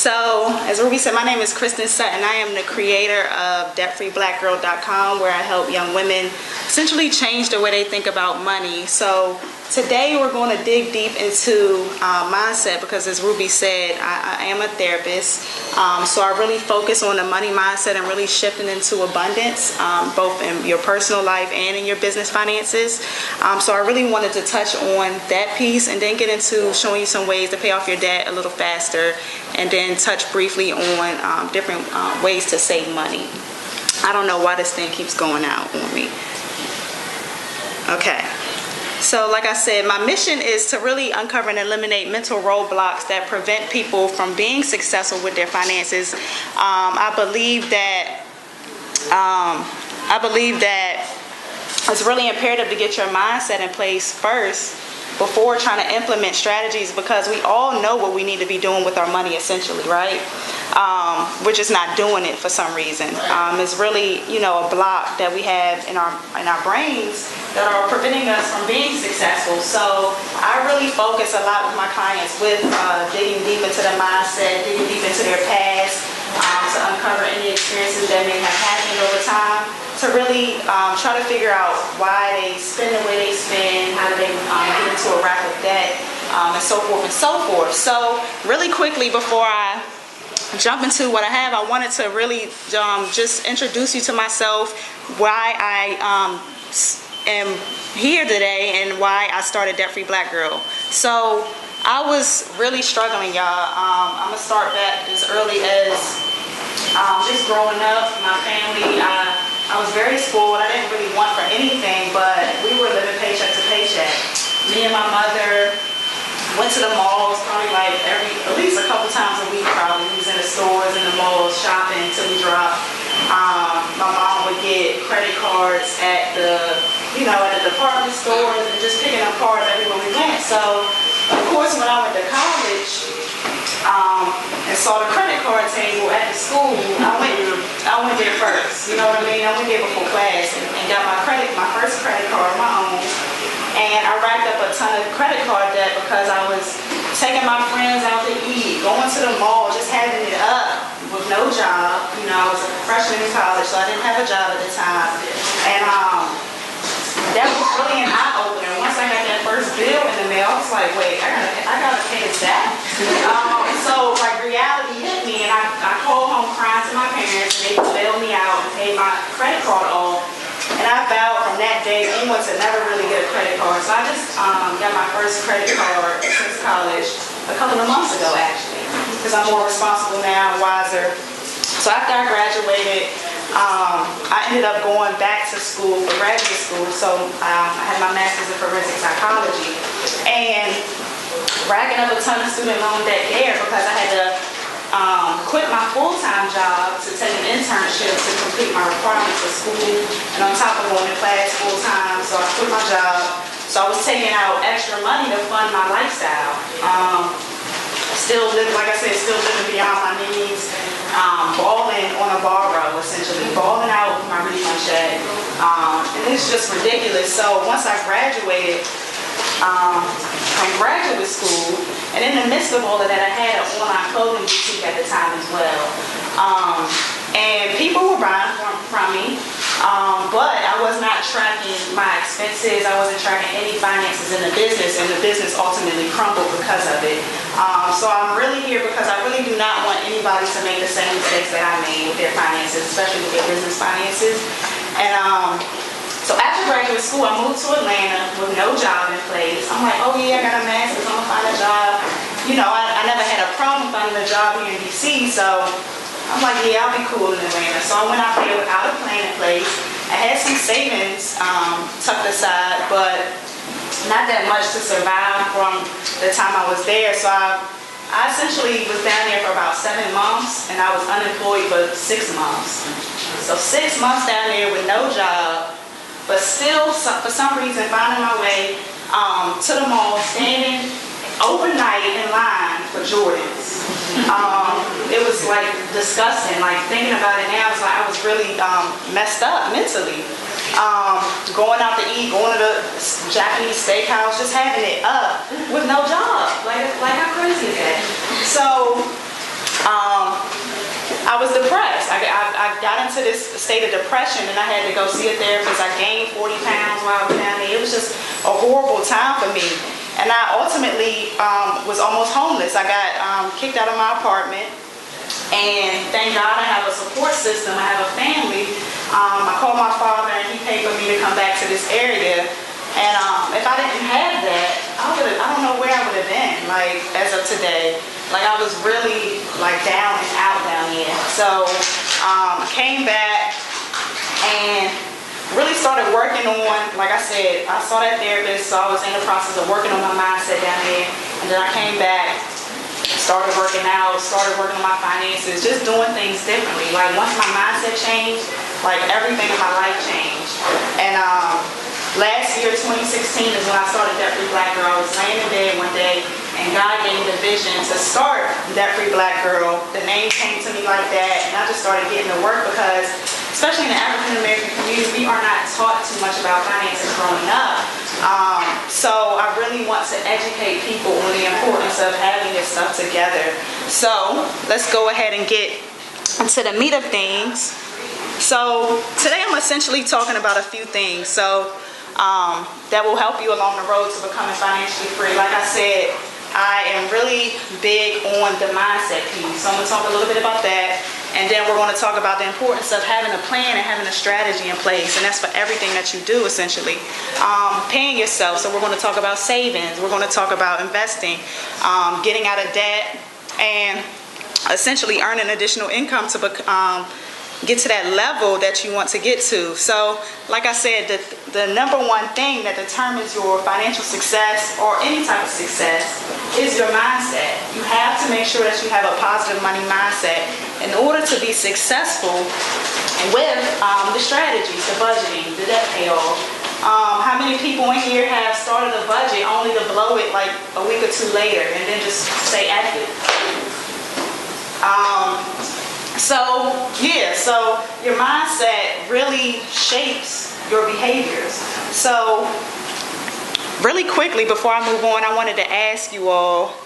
So, as Ruby said, my name is Kristin Sutton. I am the creator of DebtFreeBlackGirl.com, where I help young women essentially change the way they think about money. So, today we're going to dig deep into mindset because, as Ruby said, I am a therapist. So I really focus on the money mindset and really shifting into abundance, both in your personal life and in your business finances. So I really wanted to touch on that piece and then get into showing you some ways to pay off your debt a little faster, and then touch briefly on different ways to save money. I don't know why this thing keeps going out on me. Okay. So like I said, my mission is to really uncover and eliminate mental roadblocks that prevent people from being successful with their finances. I believe that it's really imperative to get your mindset in place first before trying to implement strategies, because we all know what we need to be doing with our money essentially, right? We're just not doing it for some reason. It's really, a block that we have in our brains that are preventing us from being successful. So I really focus a lot with my clients with digging deep into the mindset, digging deep into their past, to uncover any experiences that may have happened over time, to really try to figure out why they spend the way they spend, how do they get into a rack of debt, and so forth and so forth. So really quickly, before I jump into what I have, I wanted to really just introduce you to myself, why I am here today, and why I started Debt Free Black Girl. So I was really struggling, y'all. I'm gonna start back as early as just growing up. My family, I was very spoiled. I didn't really want for anything, but we were living paycheck to paycheck. Me and my mother went to the malls probably like at least a couple times a week. Probably we was in the stores, in the malls, shopping till we dropped. My mom would get credit cards at the department stores and just picking up cards everywhere we went. So of course, when I went to college and saw the credit card table at the school, I went there first. You know what I mean? I went there before class and got my first credit card, my own. And I racked up a ton of credit card debt because I was taking my friends out to eat, going to the mall, just having it up with no job. I was a freshman in college, so I didn't have a job at the time. And that was really an eye-opener. Once I got that first bill in the mail, I was like, wait, I gotta pay this back. So like reality hit me, and I called home crying to my parents, and they bailed me out and paid my credit card off. And I vowed from that day onward to never really get a credit card. So I just got my first credit card since college a couple of months ago, actually, because I'm more responsible now, wiser. So after I graduated, I ended up going back to school for graduate school. So I had my master's in forensic psychology and racking up a ton of student loan debt there because I had to quit my full-time job to take an internship to complete my requirements for school, and on top of going to class full-time, so I quit my job. So I was taking out extra money to fund my lifestyle. Still living beyond my needs, balling on a borrow, essentially, balling out with my refund check. And it's just ridiculous. So once I graduated from graduate school, and in the midst of all of that, I had an online clothing boutique at the time as well. And people were buying from me, but I was not tracking my expenses. I wasn't tracking any finances in the business, and the business ultimately crumbled because of it. So I'm really here because I really do not want anybody to make the same mistakes that I made with their finances, especially with their business finances. And so after graduate school, I moved to Atlanta with no job in place. I'm like, oh yeah, I got a master's, I'm gonna find a job. I never had a problem finding a job here in DC, so I'm like, yeah, I'll be cool in Atlanta. So I went out there without a plan in place. I had some savings tucked aside, but not that much to survive from the time I was there. So I essentially was down there for about 7 months, and I was unemployed for 6 months. So 6 months down there with no job, but still, for some reason, finding my way to the mall, standing overnight in line for Jordans. It was like disgusting. Like thinking about it now, it's like I was really messed up mentally. Going out to eat, going to the Japanese steakhouse, just having it up with no job. Like how crazy is that? So was depressed. I got into this state of depression, and I had to go see a therapist. I gained 40 pounds while I was down there. It was just a horrible time for me. And I ultimately was almost homeless. I got kicked out of my apartment. And thank God I have a support system. I have a family. I called my father, and he paid for me to come back to this area. And if I didn't have that, I don't know where I would have been, like, as of today. Like, I was really, like, down and out down here. So I came back and really started working on, like I said, I saw that therapist, so I was in the process of working on my mindset down there. And then I came back, started working out, started working on my finances, just doing things differently. Like, once my mindset changed, like, everything in my life changed. And last year, 2016, is when I started Debt Free Black Girl. I was laying in bed one day, and God gave me the vision to start Debt Free Black Girl. The name came to me like that, and I just started getting to work because, especially in the African American community, we are not taught too much about finances growing up. So I really want to educate people on the importance of having this stuff together. So let's go ahead and get into the meat of things. So today I'm essentially talking about a few things that will help you along the road to becoming financially free. Like I said, I am really big on the mindset piece. So I'm going to talk a little bit about that. And then we're going to talk about the importance of having a plan and having a strategy in place. And that's for everything that you do, essentially. Paying yourself. So we're going to talk about savings. We're going to talk about investing, getting out of debt, and essentially earning additional income to get to that level that you want to get to. So, like I said, the number one thing that determines your financial success or any type of success is your mindset. You have to make sure that you have a positive money mindset in order to be successful with the strategies, the budgeting, the debt payoff. How many people in here have started a budget only to blow it like a week or two later and then just stay active? So your mindset really shapes your behaviors. So really quickly, before I move on, I wanted to ask you all,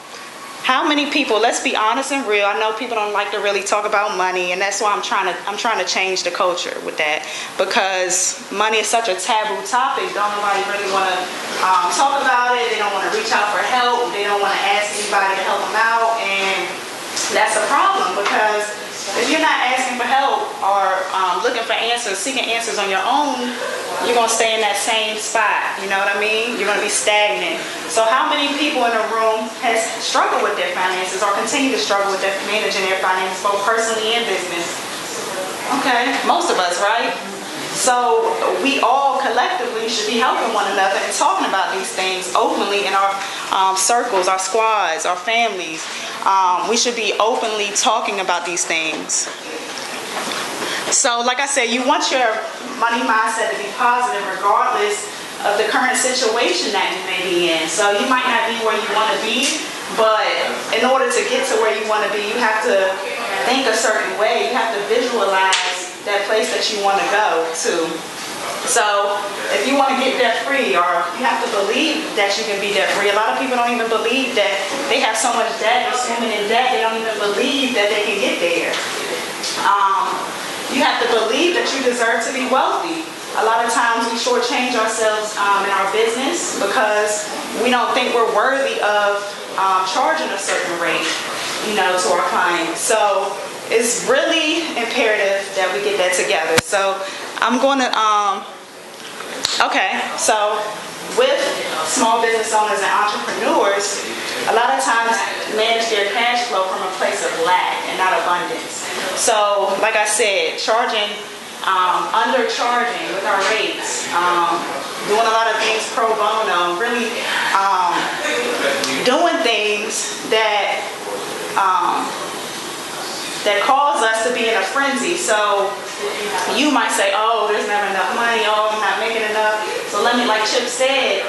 how many people, let's be honest and real, I know people don't like to really talk about money, and that's why I'm trying to change the culture with that, because money is such a taboo topic. Don't nobody really want to talk about it. They don't want to reach out for help. They don't want to ask anybody to help them out, and that's a problem, because if you're not asking for help or looking for answers, seeking answers on your own, you're going to stay in that same spot. You know what I mean? You're going to be stagnant. So how many people in the room has struggled with their finances or continue to struggle with managing their finances, both personally and business? Okay, most of us, right? So we all collectively should be helping one another and talking about these things openly in our circles, our squads, our families. We should be openly talking about these things. So like I said, you want your money mindset to be positive regardless of the current situation that you may be in. So you might not be where you want to be, but in order to get to where you want to be, you have to think a certain way. You have to visualize that place that you want to go to. So if you want to get debt free, or you have to believe that you can be debt free. A lot of people don't even believe that they have so much debt, they're swimming in debt, they don't even believe that they can get there. You have to believe that you deserve to be wealthy. A lot of times we shortchange ourselves in our business because we don't think we're worthy of charging a certain rate, to our clients. So it's really imperative that we get that together. So I'm going to, so with small business owners and entrepreneurs, a lot of times manage their cash flow from a place of lack and not abundance. So like I said, undercharging with our rates, doing a lot of things pro bono, really doing things that cause us to be in a frenzy. So you might say, oh, there's never enough money, oh, I'm not making enough. So like Chip said,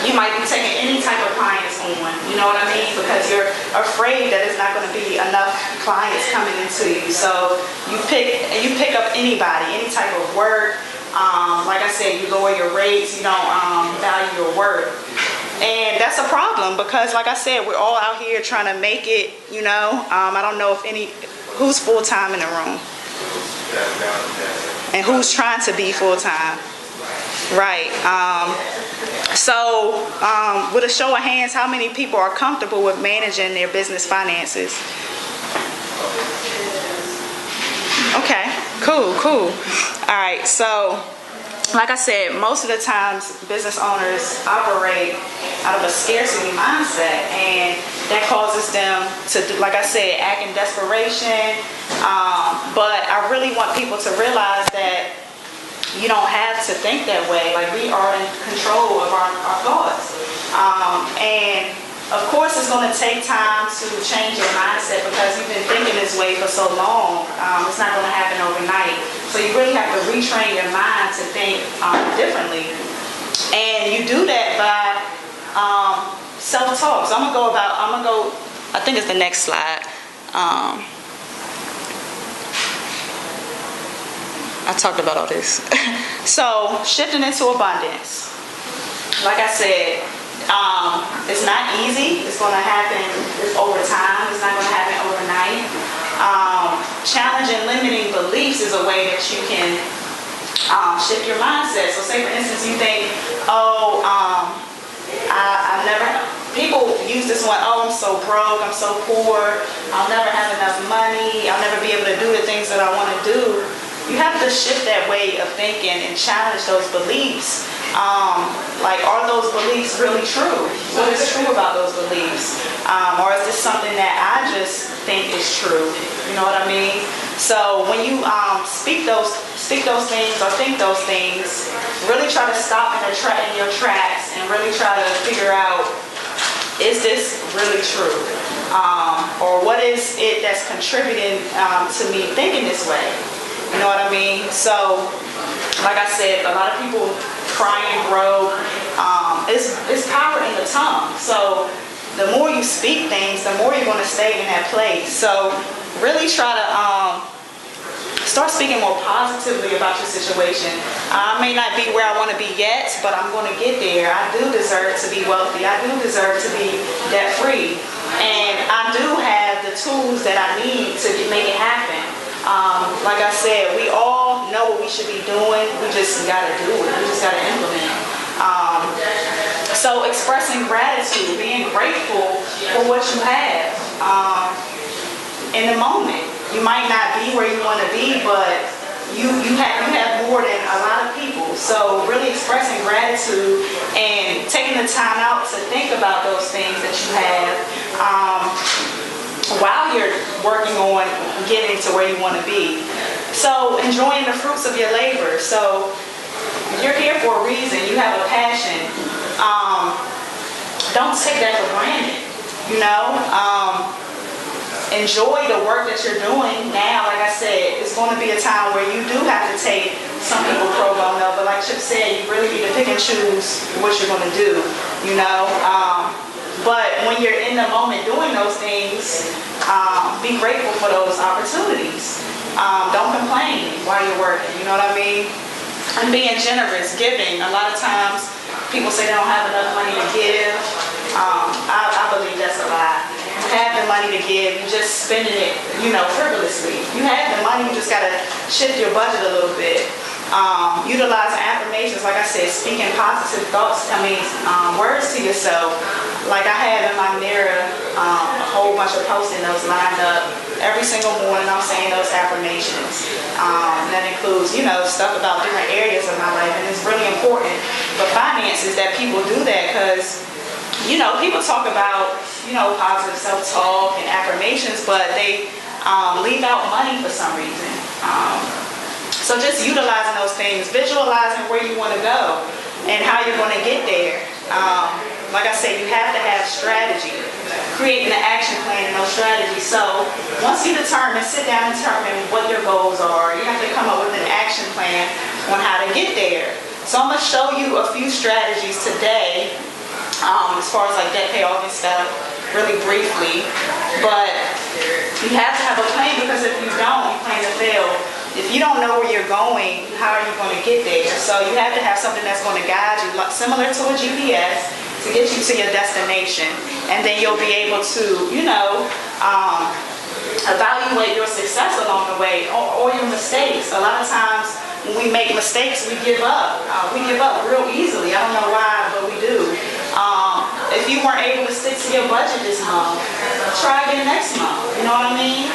you might be taking any type of clients on, you know what I mean? Because you're afraid that there's not going to be enough clients coming into you. So you pick up anybody, any type of work. Like I said, you lower your rates, you don't value your work. And that's a problem because, like I said, we're all out here trying to make it, I don't know if who's full-time in the room? And who's trying to be full-time? Right. So with a show of hands, how many people are comfortable with managing their business finances? Okay, cool. All right, so like I said, most of the times business owners operate out of a scarcity mindset, and that causes them to, like I said, act in desperation. But I really want people to realize that you don't have to think that way. Like, we are in control of our thoughts. And of course, it's going to take time to change your mindset because you've been thinking this way for so long. It's not going to happen overnight. So you really have to retrain your mind to think differently. And you do that by self-talk. So I think it's the next slide. I talked about all this. So shifting into abundance. Like I said, it's not easy. It's going to happen over time. It's not going to happen overnight. Challenging limiting beliefs is a way that you can shift your mindset. So say, for instance, you think, people use this one, I'm so broke, I'm so poor, I'll never have enough money, I'll never be able to do the things that I want to do. You have to shift that way of thinking and challenge those beliefs. Like, are those beliefs really true? What is true about those beliefs? Or is this something that I just think is true? You know what I mean? So when you speak those things or think those things, really try to stop in your tracks and really try to figure out, is this really true? Or what is it that's contributing to me thinking this way? You know what I mean? So, like I said, a lot of people crying broke. It's power in the tongue. So the more you speak things, the more you're going to stay in that place. So really try to start speaking more positively about your situation. I may not be where I want to be yet, but I'm going to get there. I do deserve to be wealthy. I do deserve to be debt-free. And I do have the tools that I need to make it happen. Like I said, we all know what we should be doing. We just got to do it. We just got to implement it. So expressing gratitude, being grateful for what you have in the moment. You might not be where you want to be, but you have more than a lot of people. So really expressing gratitude and taking the time out to think about those things that you have while you're working on getting to where you want to be. So enjoying the fruits of your labor. So you're here for a reason. You have a passion. Don't take that for granted. You know, enjoy the work that you're doing now. Like I said, it's going to be a time where you do have to take some people pro bono, but like Chip said, you really need to pick and choose what you're going to do. You know. But when you're in the moment doing those things, be grateful for those opportunities. Don't complain while you're working, you know what I mean? And being generous, giving. A lot of times people say they don't have enough money to give. I believe that's a lie. You have the money to give, you're just spending it, frivolously. You have the money, you just got to shift your budget a little bit. Utilizing affirmations, like I said, speaking positive thoughts, words to yourself. Like I have in my mirror a whole bunch of Post-it notes lined up. Every single morning I'm saying those affirmations. That includes, stuff about different areas of my life, and it's really important for finances that people do that, because, people talk about, positive self-talk and affirmations, but they leave out money for some reason. So just utilizing those things, visualizing where you want to go and how you're going to get there. Like I said, you have to have strategy, creating an action plan and those strategies. So once you sit down and determine what your goals are, you have to come up with an action plan on how to get there. So I'm going to show you a few strategies today, as far as like debt payoff and stuff, really briefly. But you have to have a plan, because if you don't, you plan to fail. If you don't know where you're going, how are you going to get there? So you have to have something that's going to guide you, similar to a GPS, to get you to your destination. And then you'll be able to, evaluate your success along the way, or your mistakes. A lot of times when we make mistakes, we give up. We give up real easily. I don't know why, but we do. If you weren't able to stick to your budget this month, try again next month. You know what I mean?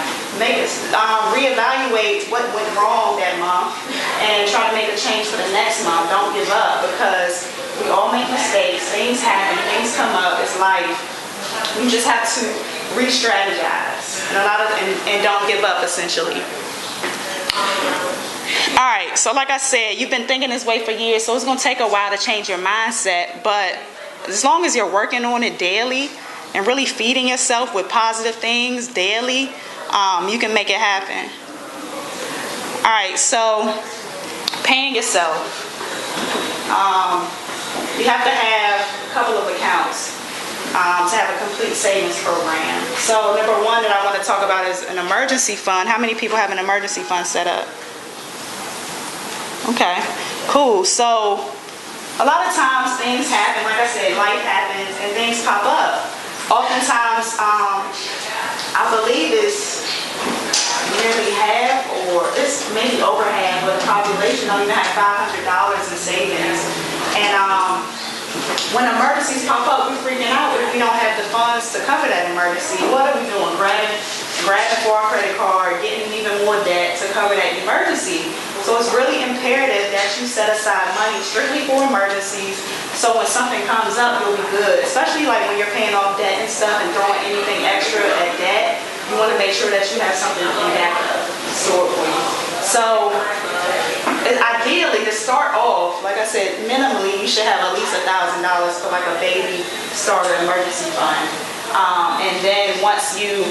Reevaluate what went wrong that month and try to make a change for the next month. Don't give up, because we all make mistakes. Things happen. Things come up. It's life. You just have to re-strategize and don't give up, essentially. All right, so like I said, you've been thinking this way for years, so it's going to take a while to change your mindset, but as long as you're working on it daily and really feeding yourself with positive things daily, you can make it happen. All right, so paying yourself. You have to have a couple of accounts to have a complete savings program. So number one that I want to talk about is an emergency fund. How many people have an emergency fund set up? Okay, cool. So a lot of times things happen, like I said, life happens and things pop up. Oftentimes, I believe it's nearly half, or it's maybe over half of the population don't even have $500 in savings. And when emergencies pop up, we're freaking out if we don't have the funds to cover that emergency. What are we doing? Grabbing for our credit card, getting even more debt to cover that emergency. So it's really imperative that you set aside money strictly for emergencies, so when something comes up, you'll be good. Especially like when you're paying off debt and stuff and throwing anything extra at debt, you want to make sure that you have something in backup stored for you. So ideally, to start off, like I said, minimally you should have at least $1,000 for like a baby starter emergency fund. And then once you,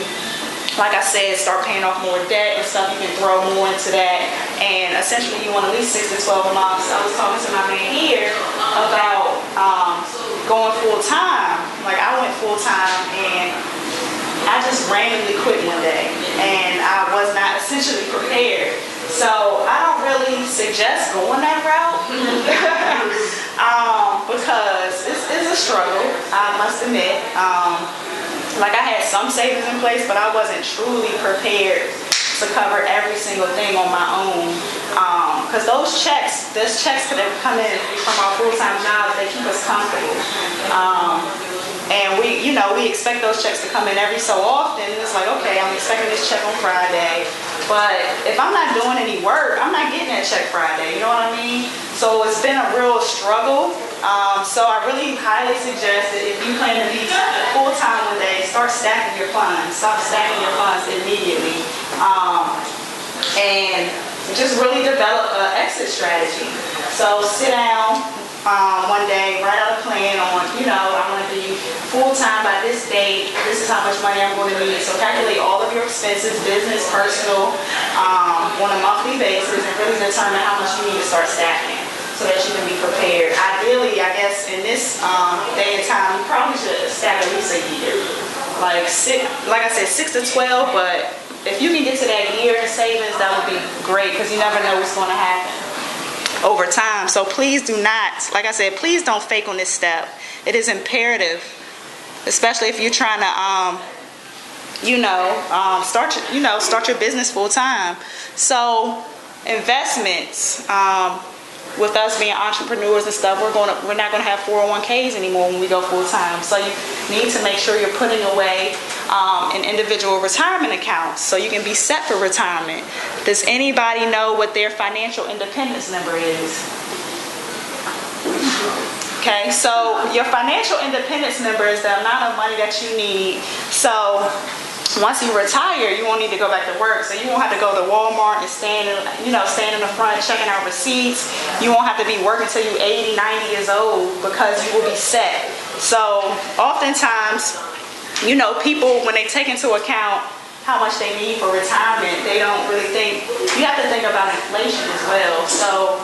like I said, start paying off more debt and stuff, you can throw more into that. And essentially you want at least 6 to 12 months. I was talking to my man here about going full time. Like I went full time and I just randomly quit one day and I was not essentially prepared. So I don't really suggest going that route because it's a struggle, I must admit. Like I had some savings in place, but I wasn't truly prepared to cover every single thing on my own. Because those checks could have come in from our full-time jobs. They keep us comfortable. And we expect those checks to come in every so often. It's like, okay, I'm expecting this check on Friday. But if I'm not doing any work, I'm not getting that check Friday. You know what I mean? So it's been a real struggle. So I really highly suggest that if you plan to be full-time one day, start stacking your funds. Stop stacking your funds immediately. And just really develop an exit strategy. So sit down one day, write out a plan on, I want to be full-time by this date. This is how much money I'm going to need. So calculate all of your expenses, business, personal, on a monthly basis, and really determine how much you need to start stacking so that you can be prepared. Ideally, I guess, in this day and time, you probably should stack at least a year. Like I said, 6 to 12, but if you can get to that year in savings, that would be great, because you never know what's going to happen over time. So please do not, like I said, please don't fake on this step. It is imperative, especially if you're trying to, start your business full time. So investments, with us being entrepreneurs and stuff, we're not going to have 401ks anymore when we go full time. So you need to make sure you're putting away an individual retirement account so you can be set for retirement. Does anybody know what their financial independence number is? Okay, so your financial independence number is the amount of money that you need. So once you retire, you won't need to go back to work. So you won't have to go to Walmart and stand in the front checking out receipts. You won't have to be working until you're 80, 90 years old, because you will be set. So oftentimes, people, when they take into account how much they need for retirement, they don't really think, you have to think about inflation as well. So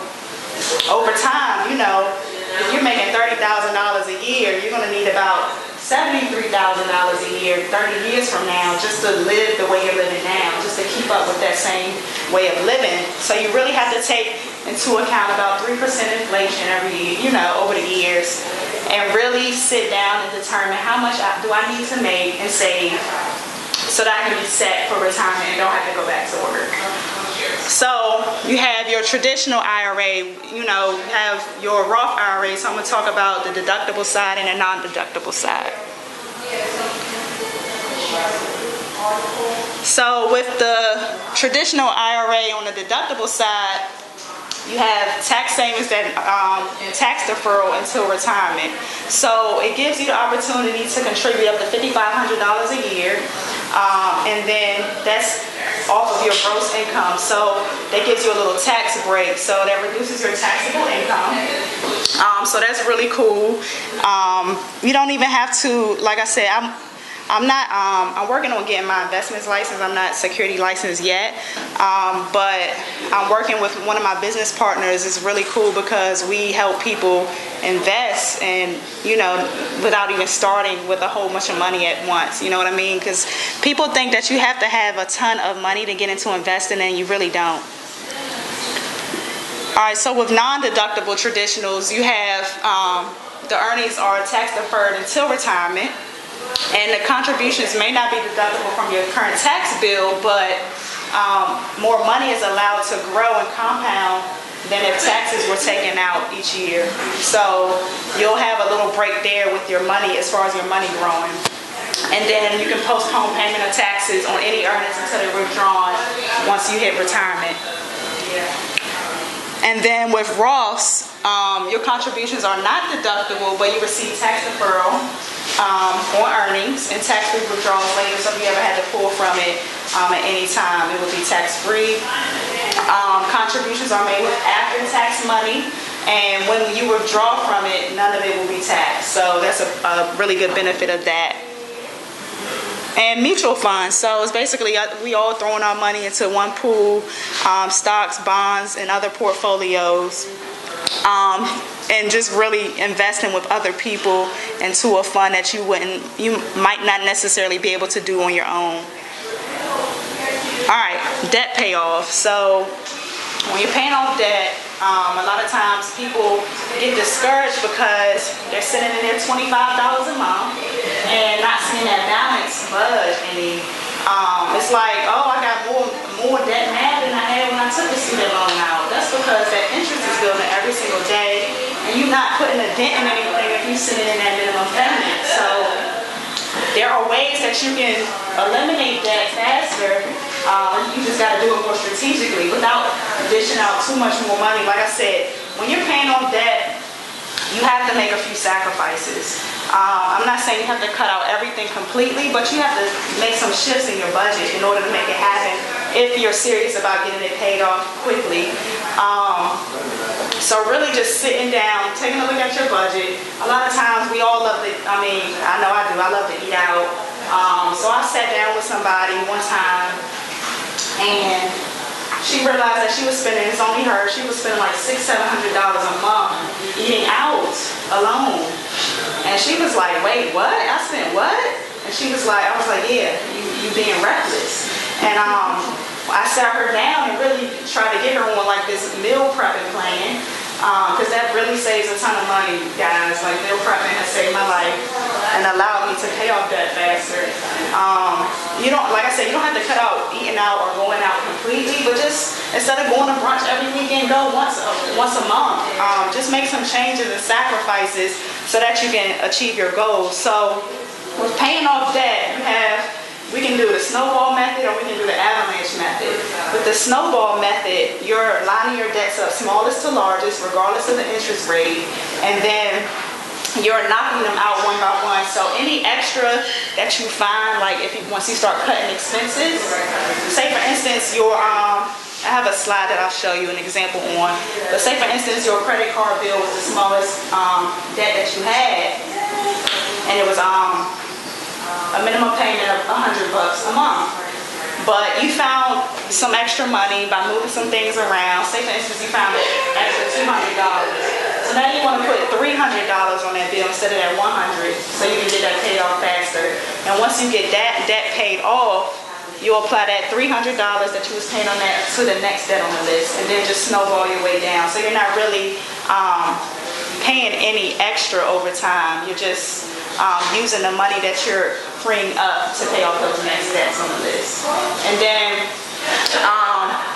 over time, if you're making $30,000 a year, you're going to need about $73,000 a year 30 years from now just to live the way you're living now, just to keep up with that same way of living. So you really have to take into account about 3% inflation every year, over the years, and really sit down and determine how much do I need to make and save so that I can be set for retirement and don't have to go back to work. So you have your traditional IRA, you know, have your Roth IRA. So I'm going to talk about the deductible side and the non-deductible side. So with the traditional IRA on the deductible side, you have tax savings that and tax deferral until retirement. So it gives you the opportunity to contribute up to $5,500 a year, and then that's off of your gross income. So that gives you a little tax break. So that reduces your taxable income. So that's really cool. You don't even have to, like I said, I'm working on getting my investments license. I'm not security licensed yet, but I'm working with one of my business partners. It's really cool because we help people invest, and you know, without even starting with a whole bunch of money at once. You know what I mean? Because people think that you have to have a ton of money to get into investing, and you really don't. All right, so with non-deductible traditionals, you have the earnings are tax deferred until retirement. And the contributions may not be deductible from your current tax bill, but more money is allowed to grow and compound than if taxes were taken out each year. So you'll have a little break there with your money as far as your money growing. And then you can postpone payment of taxes on any earnings until they're withdrawn once you hit retirement. And then with Roths, your contributions are not deductible, but you receive tax deferral on earnings and tax-free withdrawals later. So if you ever had to pull from it at any time, it would be tax-free. Contributions are made with after-tax money, and when you withdraw from it, none of it will be taxed. So that's a really good benefit of that. And mutual funds, so it's basically we all throwing our money into one pool, stocks, bonds, and other portfolios, and just really investing with other people into a fund that you might not necessarily be able to do on your own. All right, debt payoff. So when you're paying off debt, a lot of times people get discouraged because they're sitting in there $25 a month and not seeing that balance budge any. It's like, oh, I got more debt now than I had when I took the student loan out. That's because that interest is building every single day, and you're not putting a dent in anything if you're sitting in that minimum payment. So there are ways that you can eliminate debt faster. You just got to do it more strategically without dishing out too much more money. Like I said, when you're paying off debt, you have to make a few sacrifices. I'm not saying you have to cut out everything completely, but you have to make some shifts in your budget in order to make it happen if you're serious about getting it paid off quickly. So really just sitting down, taking a look at your budget. A lot of times we all love to, I know I do, I love to eat out. So I sat down with somebody one time, and she realized that she was spending, it's only her, she was spending like $600-700 a month eating out alone. And she was like, wait, what? I spent what? And she was like, I was like, yeah, you being reckless. And I sat her down and really tried to get her on like this meal prepping plan, because that really saves a ton of money, guys. Like meal prepping has saved my life and allowed me to pay off debt faster. You don't, like I said, you don't have to cut out eating out or going out completely, but just instead of going to brunch every weekend, go once a month. Just make some changes and sacrifices so that you can achieve your goals. So with paying off debt, we can do the snowball method or we can do the avalanche method. With the snowball method, you're lining your debts up smallest to largest, regardless of the interest rate, and then you're knocking them out one by one. So any extra that you find, like once you start cutting expenses, say for instance I have a slide that I'll show you an example on, but say for instance your credit card bill was the smallest debt that you had, and it was a minimum payment of $100 a month. But you found some extra money by moving some things around. Say for instance you found an extra $200. So now you want to put $300 on that bill instead of that $100, so you can get that paid off faster. And once you get that debt paid off, you'll apply that $300 that you was paying on that to the next debt on the list, and then just snowball your way down. So you're not really paying any extra over time. You're just using the money that you're freeing up to pay off those next debts on the list. And then,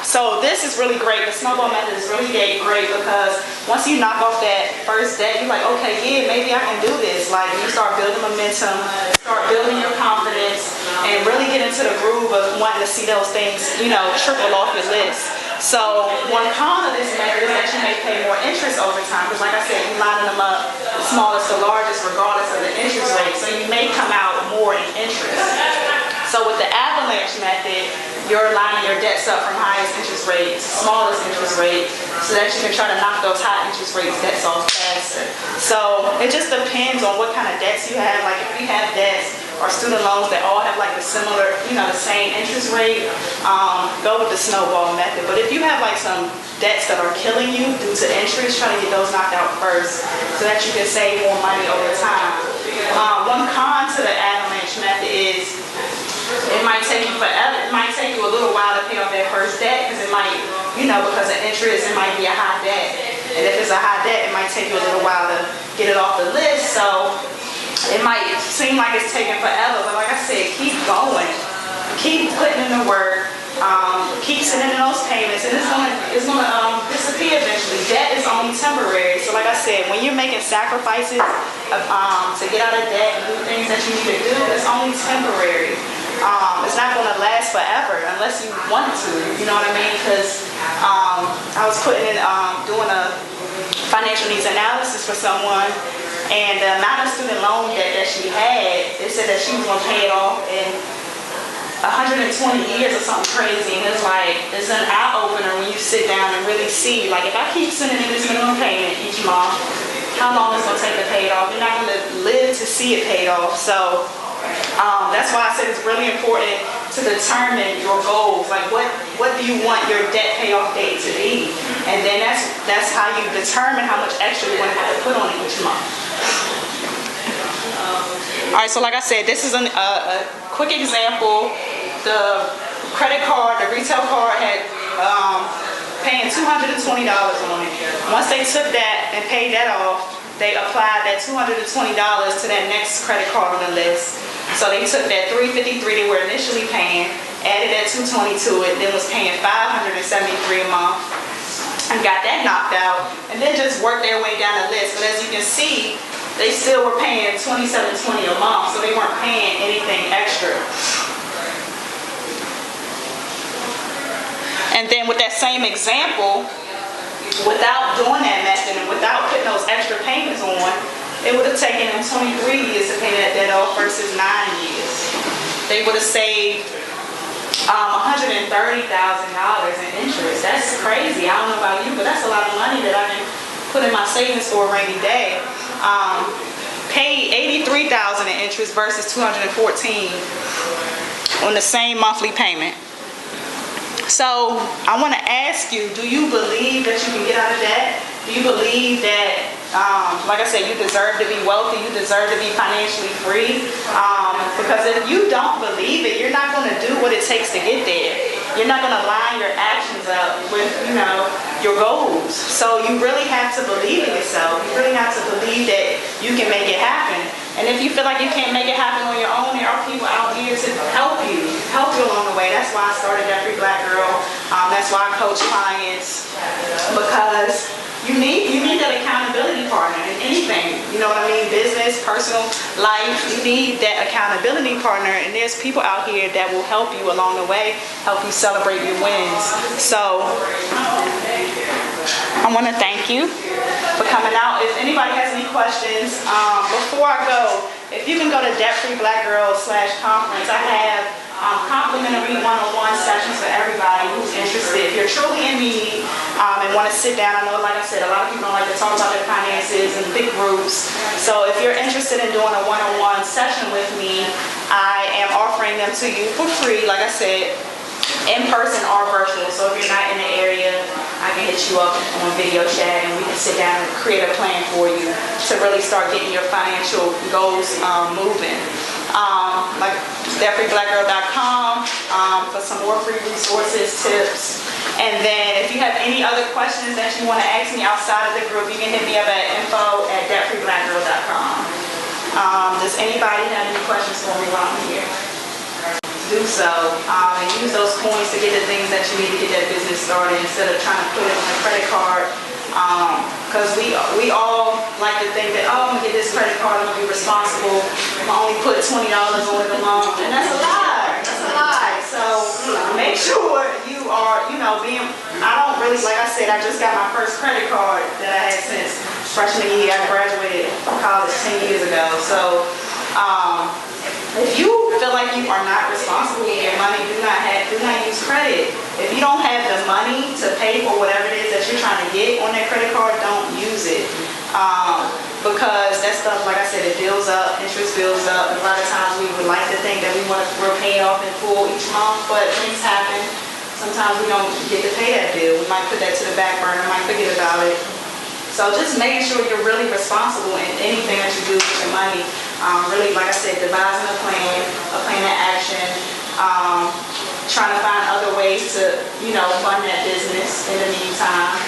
so this is really great. The snowball method is really great because once you knock off that first debt, you're like, okay, yeah, maybe I can do this. Like, you start building momentum, start building your confidence, and really get into the groove of wanting to see those things, you know, trickle off your list. So one con of this method is that you may pay more interest over time because, like I said, you're lining them up smallest to largest regardless of the interest rate. So you may come out more in interest. So with the avalanche method, you're lining your debts up from highest interest rate to smallest interest rate so that you can try to knock those high interest rates debts off faster. So it just depends on what kind of debts you have. Like if you have debts or student loans that all have like the similar, you know, the same interest rate, go with the snowball method. But if you have like some debts that are killing you due to interest, try to get those knocked out first so that you can save more money over time. One con to the avalanche method is it might take you forever. It might take you a little while to pay off that first debt because it might, you know, because of interest, it might be a high debt. And if it's a high debt, it might take you a little while to get it off the list. So it might seem like it's taking forever, but like I said, keep going. Keep putting in the work. Keep sending in those payments, and it's gonna disappear eventually. Debt is only temporary. So like I said, when you're making sacrifices to get out of debt and do things that you need to do, it's only temporary. It's not going to last forever unless you want to, you know what I mean? Because I was putting in, doing a financial needs analysis for someone, and the amount of student loan debt that she had, it said that she was going to pay it off in 120 years or something crazy. And it's like, it's an eye-opener when you sit down and really see, like, if I keep sending in this minimum payment each month, how long it's going to take to pay it off? You're not going to live to see it paid off. So that's why I said it's really important to determine your goals. Like what do you want your debt payoff date to be? And then that's how you determine how much extra you're going to have to put on it each month. All right, so like I said, this is a quick example. The credit card, the retail card had paying $220 on it. Once they took that and paid that off, they applied that $220 to that next credit card on the list. So they took that $353 they were initially paying, added that $220 to it, then was paying $573 a month, and got that knocked out, and then just worked their way down the list. But as you can see, they still were paying $27.20 a month, so they weren't paying anything extra. And then with that same example, without doing that method and without putting those extra payments on, it would have taken them 23 years to pay that debt off versus 9 years. They would have saved $130,000 in interest. That's crazy. I don't know about you, but that's a lot of money that I can put in my savings for a rainy day. Paid $83,000 in interest versus $214 on the same monthly payment. So I want to ask you, do you believe that you can get out of debt? Do you believe that, like I said, you deserve to be wealthy, you deserve to be financially free? Because if you don't believe it, you're not going to do what it takes to get there. You're not going to line your actions up with, you know, your goals. So you really have to believe in yourself. You really have to believe that you can make it happen. And if you feel like you can't make it happen on your own, there are people out here to help you along the way. That's why I started Free Black Girl. That's why I coach clients, because you need that accountability partner in anything. You know what I mean? Business, personal life. You need that accountability partner, and there's people out here that will help you along the way, help you celebrate your wins. So I want to thank you for coming out. If anybody has any questions, before I go, if you can go to DebtFreeBlackGirl.com/conference, I have complimentary one-on-one sessions for everybody who's interested. If you're truly in need and want to sit down, I know, like I said, a lot of people don't like to talk about their finances in big groups. So if you're interested in doing a one-on-one session with me, I am offering them to you for free, like I said, in person or virtual. So if you're not in the area, I can hit you up on video chat and we can sit down and create a plan for you to really start getting your financial goals moving. Like DebtFreeBlackGirl.com for some more free resources, tips. And then if you have any other questions that you want to ask me outside of the group, you can hit me up at info@DebtFreeBlackGirl.com. Does anybody have any questions for me while I'm here? Do so, and use those coins to get the things that you need to get that business started instead of trying to put it on a credit card. Because we all like to think that, oh, I'm gonna get this credit card, I'm gonna be responsible, I'm gonna only put $20 on it a month, and that's a lie. That's a lie. So make sure you are, being. I don't really, like I said, I just got my first credit card that I had since freshman year. I graduated college 10 years ago. So if you feel like you are not responsible with your money, do not use credit. If you don't have the money to pay for whatever it is that you're trying to get on that credit card, don't use it. Because that stuff, like I said, it builds up, interest builds up. A lot of times we would like to think that we're paying off in full each month, but things happen. Sometimes we don't get to pay that bill. We might put that to the back burner, might forget about it. So just making sure you're really responsible in anything that you do with your money. Really, like I said, devising a plan of action, trying to find other ways to, fund that business in the meantime.